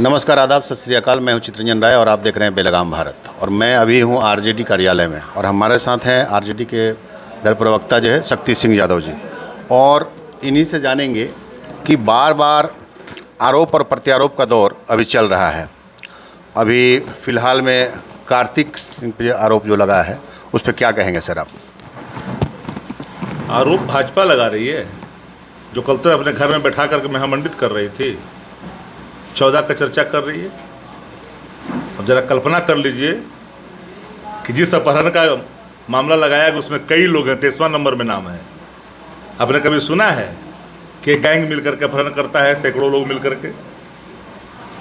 नमस्कार, आदाब, सत श्री अकाल। मैं हूं चित्रंजन राय और आप देख रहे हैं बेलगाम भारत। और मैं अभी हूं आरजेडी कार्यालय में और हमारे साथ हैं आरजेडी के दल प्रवक्ता जो है शक्ति सिंह यादव जी। और इन्हीं से जानेंगे कि बार बार आरोप और प्रत्यारोप का दौर अभी चल रहा है। अभी फ़िलहाल में कार्तिक सिंह पे आरोप जो लगा है उस पर क्या कहेंगे सर आप? आरोप भाजपा लगा रही है, जो कल तक अपने घर में बैठा करके महामंडित कर रही थी, 14 का चर्चा कर रही है। अब जरा कल्पना कर लीजिए कि जिस अपहरण का मामला लगाया कि उसमें कई लोग हैं, 23वां नंबर में नाम है। आपने कभी सुना है कि एक गैंग मिलकर के अपहरण करता है, सैकड़ों लोग मिलकर के?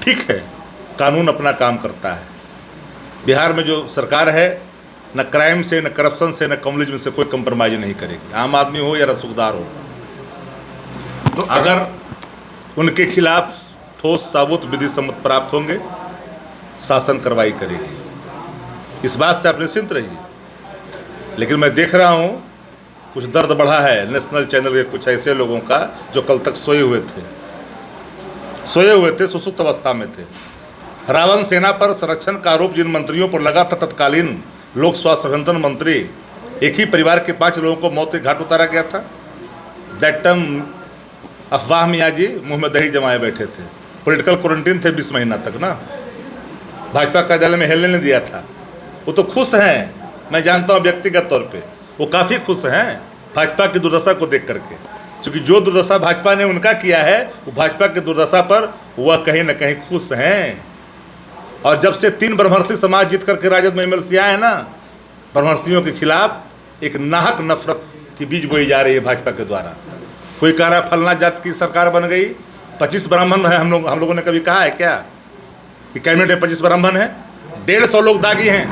ठीक है, कानून अपना काम करता है। बिहार में जो सरकार है, न क्राइम से, न करप्शन से, न कम्युनिज्म से कोई कंप्रोमाइज नहीं करेगी, आम आदमी हो या रसूखदार हो। तो अगर उनके खिलाफ ठोस साबुत विधि सम्मत प्राप्त होंगे, शासन कार्रवाई करेगी, इस बात से आप निश्चिंत रहिए। लेकिन मैं देख रहा हूँ कुछ दर्द बढ़ा है नेशनल चैनल के कुछ ऐसे लोगों का जो कल तक सोए हुए थे, सुसुप्त अवस्था में थे। रावण सेना पर संरक्षण का आरोप जिन मंत्रियों पर लगा था, तत्कालीन लोक स्वास्थ्य संगठन मंत्री, एक ही परिवार के 5 लोगों को मौत के घाट उतारा गया था। दैट टाइम अफवाह मियाँ जी मुँह में दही जमाए बैठे थे, पॉलिटिकल क्वारंटीन थे 20 महीना तक ना, भाजपा कार्यालय में हिलने नहीं दिया था। वो तो खुश हैं, मैं जानता हूँ व्यक्तिगत तौर पे वो काफ़ी खुश हैं भाजपा की दुर्दशा को देख करके, क्योंकि जो दुर्दशा भाजपा ने उनका किया है वो भाजपा की दुर्दशा पर वह कहीं ना कहीं खुश हैं। और जब से 3 ब्रह्मर्षि समाज जीत करके राजद में MLC आए ना, ब्रह्मर्षियों के खिलाफ एक नाहक नफरत की बीज बोई जा रही है भाजपा के द्वारा। कोई कह रहा है फलना जात की सरकार बन गई, 25 ब्राह्मण है। हम लोगों ने कभी कहा है क्या कि कैबिनेट में 25 ब्राह्मण है? 150 लोग दागी हैं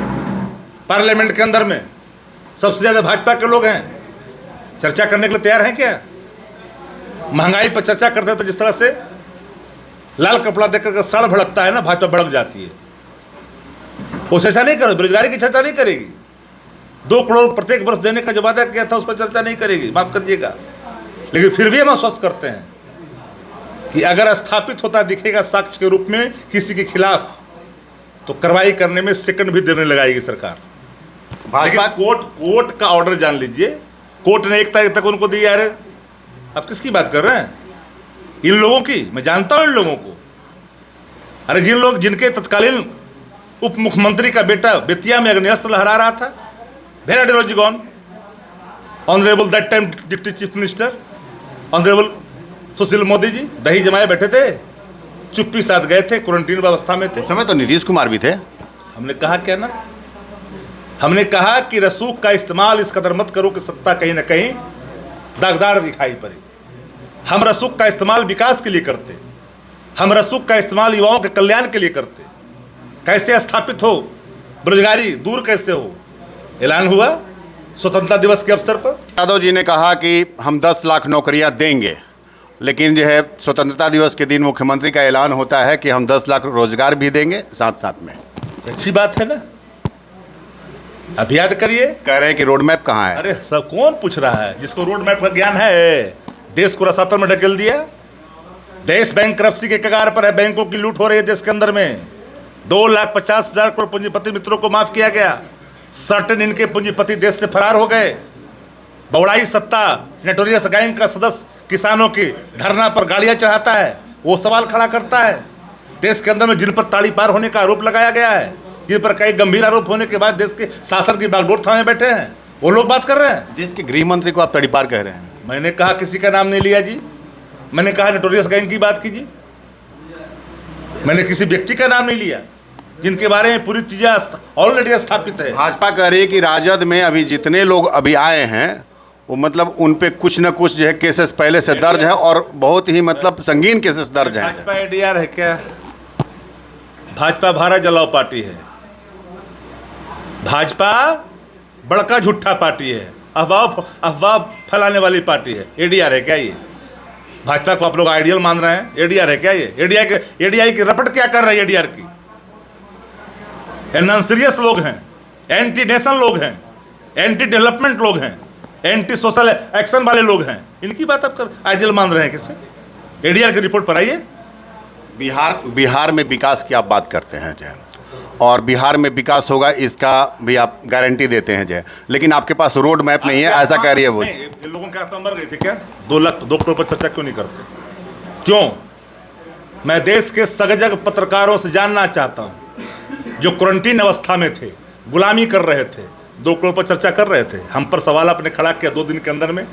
पार्लियामेंट के अंदर में, सबसे ज़्यादा भाजपा के लोग हैं। चर्चा करने के लिए तैयार हैं क्या? महंगाई पर चर्चा करते हैं तो जिस तरह से लाल कपड़ा देखकर सड़ भड़कता है ना, भाजपा भड़क जाती है। वो चर्चा नहीं करेगी, बेरोजगारी की चर्चा नहीं करेगी, 2 करोड़ प्रत्येक वर्ष देने का जो वादा किया था उस पर चर्चा नहीं करेगी, माफ करिएगा। लेकिन फिर भी हम आश्वस्त करते हैं कि अगर स्थापित होता दिखेगा साक्ष्य के रूप में किसी के खिलाफ, तो कार्रवाई करने में सेकंड भी देर नहीं लगाएगी सरकार। भाजपा कोर्ट का ऑर्डर जान लीजिए, कोर्ट ने 1 तारीख तक उनको दिया। अरे आप किसकी बात कर रहे हैं? इन लोगों की, मैं जानता हूं इन लोगों को। अरे जिनके तत्कालीन उप मुख्यमंत्री का बेटा बेतिया में अग्निअस्त्र लहरा रहा था, where are you gone? Honourable that time deputy chief minister honourable Sushil Modi ji दही जमाए बैठे थे, चुप्पी साथ गए थे, क्वारंटीन व्यवस्था में थे। उस समय तो नीतीश कुमार भी थे। हमने कहा क्या ना, हमने कहा कि रसूख का इस्तेमाल इस कदर मत करो कि सत्ता कहीं ना कहीं दागदार दिखाई पड़े। हम रसूख का इस्तेमाल विकास के लिए करते, हम रसूख का इस्तेमाल युवाओं के कल्याण के लिए करते। कैसे स्थापित हो, बेरोजगारी दूर कैसे हो। ऐलान हुआ स्वतंत्रता दिवस के अवसर पर, यादव जी ने कहा कि हम 10 लाख नौकरियां देंगे, लेकिन जो है स्वतंत्रता दिवस के दिन मुख्यमंत्री का ऐलान होता है कि हम 10 लाख रोजगार भी देंगे साथ साथ में। अच्छी बात है ना, अब याद करिए। कह रहे हैं कि रोड मैप कहाँ है? अरे सब कौन पूछ रहा है? जिसको रोड मैप का ज्ञान है, देश को रसातल में ढकेल दिया। देश बैंकरप्सी के कगार पर है, बैंकों की लूट हो रही है देश के अंदर में। 2,50,000 करोड़ पूंजीपति मित्रों को माफ किया गया, सर्टेन इनके पूंजीपति देश से फरार हो गए। बौड़ाई सत्ता नोटोरियस गैंग का सदस्य किसानों की धरना पर गाड़ियां चढ़ाता है, वो सवाल खड़ा करता है। देश के अंदर में जिन पर ताड़ी पार होने का आरोप लगाया गया है, जिन पर कई गंभीर आरोप होने के बाद देश के शासन की बागडोर थामे बैठे हैं, वो लोग बात कर रहे हैं। देश के गृह मंत्री को आप तड़ीपार कह रहे हैं? मैंने कहा किसी का नाम नहीं लिया जी, मैंने कहा नोटोरियस गैंग की बात कीजिए। मैंने किसी व्यक्ति का नाम नहीं लिया जिनके बारे में पूरी चीजें ऑलरेडी स्थापित है। भाजपा कह रही है कि राजद में अभी जितने लोग अभी आए हैं वो मतलब उन पे कुछ न कुछ जो है केसेस पहले से दर्ज है और बहुत ही मतलब संगीन केसेस दर्ज हैं। भाजपा ADR है क्या? भाजपा भारत जलाओ पार्टी है, भाजपा बड़का झूठा पार्टी है, अफवाह फैलाने वाली पार्टी है। ADR है क्या ये? भाजपा को आप लोग आइडियल मान रहे हैं, ADR है क्या ये? ADI की रपट क्या कर रही है ADR की? नॉन सीरियस लोग हैं, एंटी नेशन लोग हैं, एंटी डेवलपमेंट लोग हैं, एंटी सोशल एक्शन वाले लोग हैं। इनकी बात आप कर आइडियल मान रहे हैं किससे? ADR की रिपोर्ट पर आइए, बिहार में विकास की आप बात करते हैं जय, और बिहार में विकास होगा इसका भी आप गारंटी देते हैं जय, लेकिन आपके पास रोड मैप नहीं है, ऐसा कह रही है वो। इन लोगों के आत्मा मर गए थे क्या? 2 करोड़ पर चर्चा क्यों नहीं करते? क्यों? मैं देश के सजग पत्रकारों से जानना चाहता हूं जो क्वारंटीन अवस्था में थे, गुलामी कर रहे थे, 2 करोड़ पर चर्चा कर रहे थे। हम पर सवाल आपने खड़ा किया 2 दिन के अंदर में,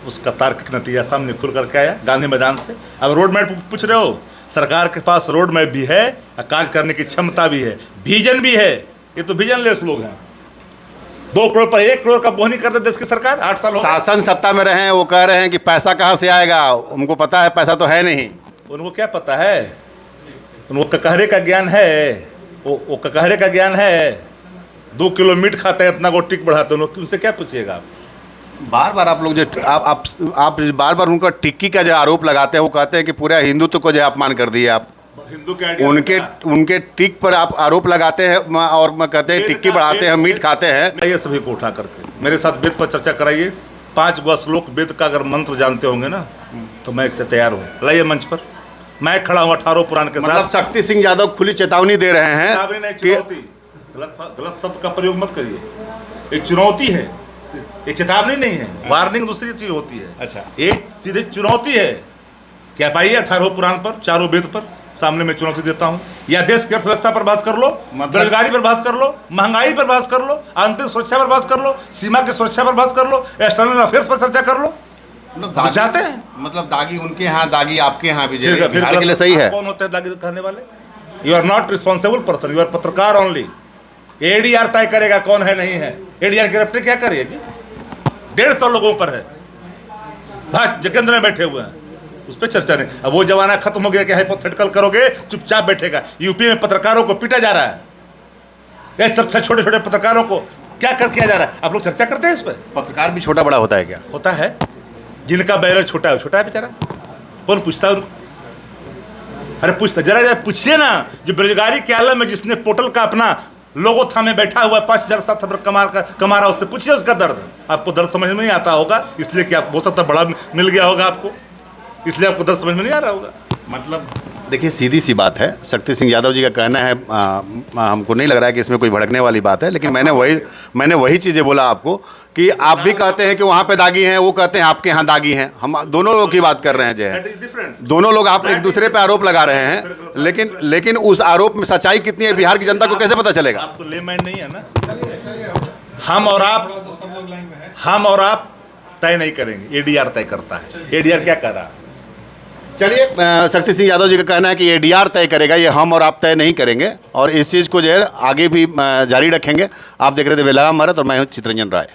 उसका तार्किक नतीजा सामने खुल करके आया गांधी मैदान से। अब रोड मैप पूछ रहे हो, सरकार के पास रोड मैप भी है, कार्य करने की क्षमता भी है, विजन भी है। ये तो विजनलेस लोग हैं। 2 करोड़ पर 1 करोड़ का बोहनी कर दे देश की सरकार। 8 साल हो गए। शासन सत्ता में रहे हैं, वो कह रहे हैं कि पैसा कहाँ से आएगा, उनको पता है पैसा तो है नहीं। उनको क्या पता है? उनको ककहरे का ज्ञान है, वो ककहरे का ज्ञान है। 2 किलो मीट खाते हैं, इतना को टिक बढ़ाते हैं, उनसे क्या पूछिएगा आप? बार बार आप लोग जो आप बार बार उनका टिक्की का जो आरोप लगाते हैं, वो कहते हैं कि पूरा हिंदुत्व को जो अपमान कर दिए आप। हिंदू के आइडिया उनके टिक पर आप आरोप लगाते हैं और कहते हैं टिक्की बढ़ाते हैं, मीट खाते हैं। ये सभी को उठा करके मेरे साथ वेद पर चर्चा कराइए। 5 गो श्लोक वेद का अगर मंत्र जानते होंगे ना, तो मैं इससे तैयार हूँ। लाइए मंच पर, मैं खड़ा हूँ 18 पुराण के साथ। मतलब शक्ति सिंह यादव खुली चेतावनी दे रहे हैं कि गलत शब्द का प्रयोग मत करिए। ये चुनौती है, ये चेतावनी नहीं है। वार्निंग दूसरी चीज होती है। अच्छा, एक सीधे चुनौती है। क्या पाइए 18 पुराण पर, 4 वेद पर सामने मैं चुनौती देता हूं। या देश की अर्थव्यवस्था पर बहस कर लो, बेरोजगारी पर बहस कर लो, महंगाई पर बहस कर लो, आंतरिक सुरक्षा पर बहस कर लो, सीमा की सुरक्षा पर बहस कर लो, एक्सटर्नल अफेयर्स पर चर्चा कर लो। चाहते हैं मतलब दागी उनके यहाँ, दागी आपके यहाँ भी बिहार के लिए सही है। कौन होते हैं दागी कहने वाले? You are not responsible person, you are पत्रकार ओनली। एडीआर तय करेगा कौन है नहीं है। एडीआर गिरफ्तारी क्या करिए जी? 150 लोगों पर है, जकेंद्र में बैठे हुए हैं, उस पर चर्चा नहीं। अब वो जमाना खत्म हो गया कि हाइपोथेटिकल करोगे चुपचाप बैठेगा। यूपी में पत्रकारों को पीटा जा रहा है, ये सब छोटे छोटे पत्रकारों को क्या कर किया जा रहा है। आप लोग चर्चा करते हैं इस पर? पत्रकार भी छोटा बड़ा होता है क्या? होता है। जिनका बैरर छोटा है, छोटा है बेचारा, कौन पूछता है उनको? अरे पूछता, जरा पूछिए ना। जो बेरोजगारी के आलम में जिसने पोर्टल का अपना लोगो थामे बैठा हुआ 5,000 कमा रहा, उससे पूछिए उसका दर्द। आपको दर्द समझ में नहीं आता होगा, इसलिए कि आप हो सकता बड़ा मिल गया होगा आपको, इसलिए आपको दर्द समझ में नहीं आ रहा होगा। मतलब देखिए, सीधी सी बात है, शक्ति सिंह यादव जी का कहना है, हमको नहीं लग रहा है कि इसमें कोई भड़कने वाली बात है, लेकिन मैंने वही चीज़ें बोला आपको कि आप भी कहते हैं कि वहाँ पे दागी हैं, वो कहते हैं आपके यहाँ दागी हैं। हम दोनों लोग की बात कर रहे हैं जय, दोनों लोग आप एक दूसरे पे आरोप लगा रहे हैं, लेकिन उस आरोप में सच्चाई कितनी है बिहार की जनता को कैसे पता चलेगा? आप तो लेमैन नहीं है ना। हम और आप तय नहीं करेंगे, एडीआर तय करता है। एडीआर क्या कर रहा है? चलिए, शक्ति सिंह यादव जी का कहना है कि एडीआर तय करेगा, ये हम और आप तय नहीं करेंगे, और इस चीज़ को जो है आगे भी जारी रखेंगे। आप देख रहे थे बेलगाम भारत और मैं हूँ चित्रंजन राय।